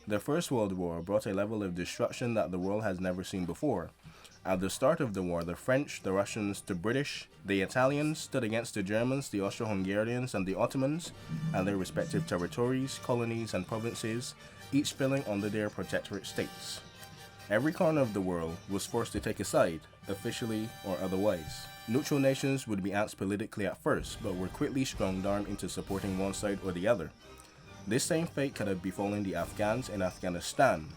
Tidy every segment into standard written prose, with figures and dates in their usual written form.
The First World War brought a level of destruction that the world has never seen before. At the start of the war, the French, the Russians, the British, the Italians stood against the Germans, the Austro-Hungarians, and the Ottomans, and their respective territories, colonies, and provinces, each filling under their protectorate states. Every corner of the world was forced to take a side, officially or otherwise. Neutral nations would be asked politically at first, but were quickly strong-armed into supporting one side or the other. This same fate could have befallen the Afghans in Afghanistan,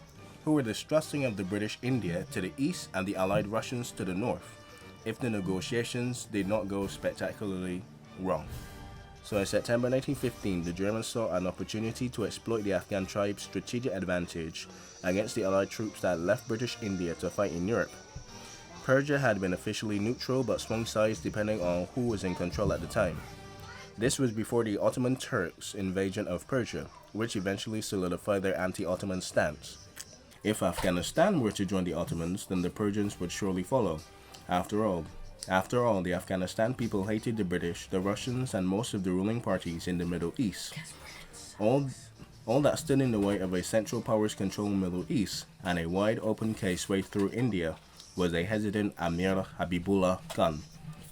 who were distrusting of the British India to the east and the Allied Russians to the north, if the negotiations did not go spectacularly wrong. So in September 1915, the Germans saw an opportunity to exploit the Afghan tribe's strategic advantage against the Allied troops that left British India to fight in Europe. Persia had been officially neutral but swung sides depending on who was in control at the time. This was before the Ottoman Turks' invasion of Persia, which eventually solidified their anti-Ottoman stance. If Afghanistan were to join the Ottomans, then the Persians would surely follow. After all, the Afghanistan people hated the British, the Russians, and most of the ruling parties in the Middle East. All that stood in the way of a Central Powers controlling Middle East and a wide open caseway through India was a hesitant Amir Habibullah Khan,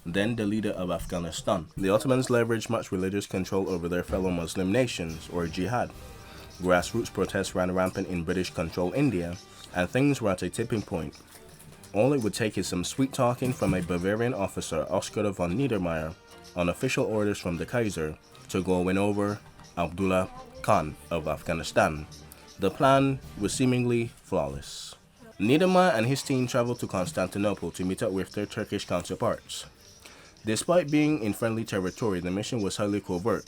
then the leader of Afghanistan. The Ottomans leveraged much religious control over their fellow Muslim nations, or jihad. Grassroots protests ran rampant in British-controlled India, and things were at a tipping point. All it would take is some sweet talking from a Bavarian officer, Oskar von Niedermeyer, on official orders from the Kaiser, to go win over Abdullah Khan of Afghanistan. The plan was seemingly flawless. Niedermeyer and his team traveled to Constantinople to meet up with their Turkish counterparts. Despite being in friendly territory, the mission was highly covert.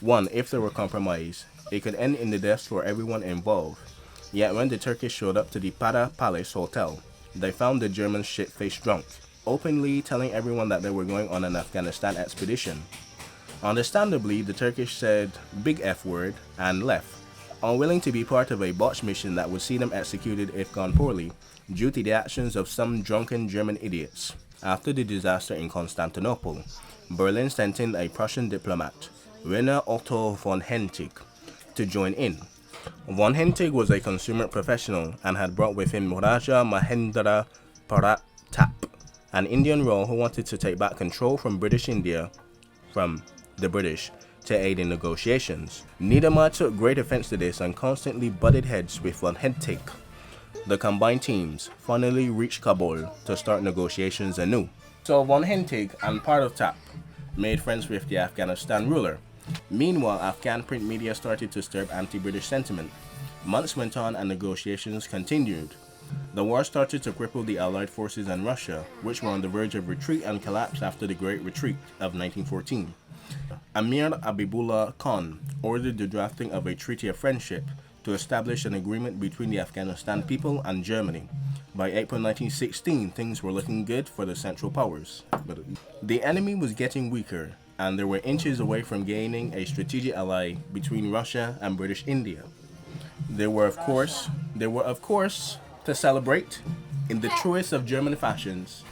One, if there were compromise, it could end in the deaths for everyone involved. Yet when the Turkish showed up to the Pada Palace Hotel, they found the Germans shit-faced drunk, openly telling everyone that they were going on an Afghanistan expedition. Understandably, the Turkish said big F word and left, unwilling to be part of a botched mission that would see them executed if gone poorly, due to the actions of some drunken German idiots. After the disaster in Constantinople, Berlin sent in a Prussian diplomat, Werner Otto von Hentig, to join in. Von Hentig was a consummate professional and had brought with him Raja Mahendra Pratap, an Indian ruler who wanted to take back control from British India from the British to aid in negotiations. Niedermeyer took great offense to this and constantly butted heads with von Hentig. The combined teams finally reached Kabul to start negotiations anew. So von Hentig and part of TAP made friends with the Afghanistan ruler. Meanwhile, Afghan print media started to stir up anti-British sentiment. Months went on and negotiations continued. The war started to cripple the Allied forces and Russia, which were on the verge of retreat and collapse after the Great Retreat of 1914. Amir Habibullah Khan ordered the drafting of a treaty of friendship to establish an agreement between the Afghanistan people and Germany. By April 1916, things were looking good for the Central Powers. But the enemy was getting weaker, and they were inches away from gaining a strategic ally between Russia and British India. They were of course, to celebrate in the truest of German fashions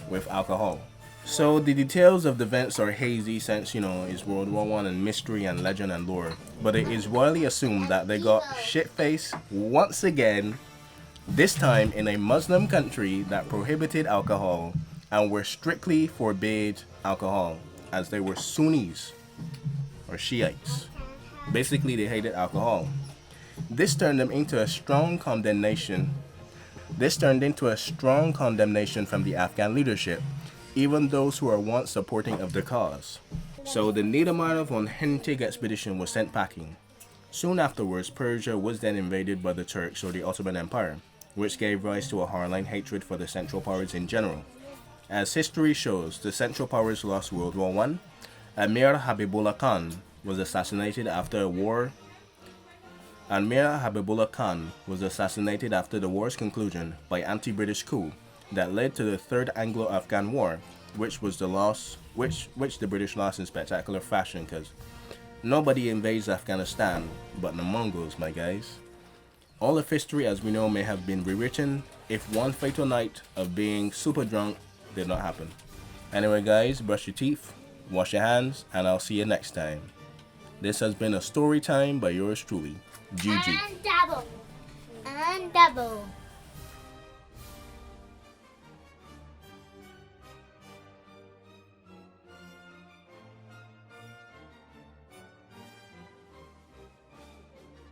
with alcohol. So the details of the events are hazy since, it's World War I and mystery and legend and lore. But it is widely assumed that they got shit-faced once again, this time in a Muslim country that prohibited alcohol and were strictly forbade alcohol, as they were Sunnis or Shiites. Basically, they hated alcohol. This turned into a strong condemnation from the Afghan leadership, even those who are once supporting of the cause. So the Niedermeyer von Hentig expedition was sent packing. Soon afterwards, Persia was then invaded by the Turks or the Ottoman Empire, which gave rise to a hardline hatred for the Central Powers in general. As history shows, the Central Powers lost World War I. Amir Habibullah Khan was assassinated after the war's conclusion by anti-British coup that led to the Third Anglo-Afghan War, which the British lost in spectacular fashion, because nobody invades Afghanistan but the Mongols, my guys. All of history as we know may have been rewritten if one fatal night of being super drunk did not happen. Anyway guys, brush your teeth, wash your hands, and I'll see you next time. This has been a story time by yours truly, Gigi. And double. And double.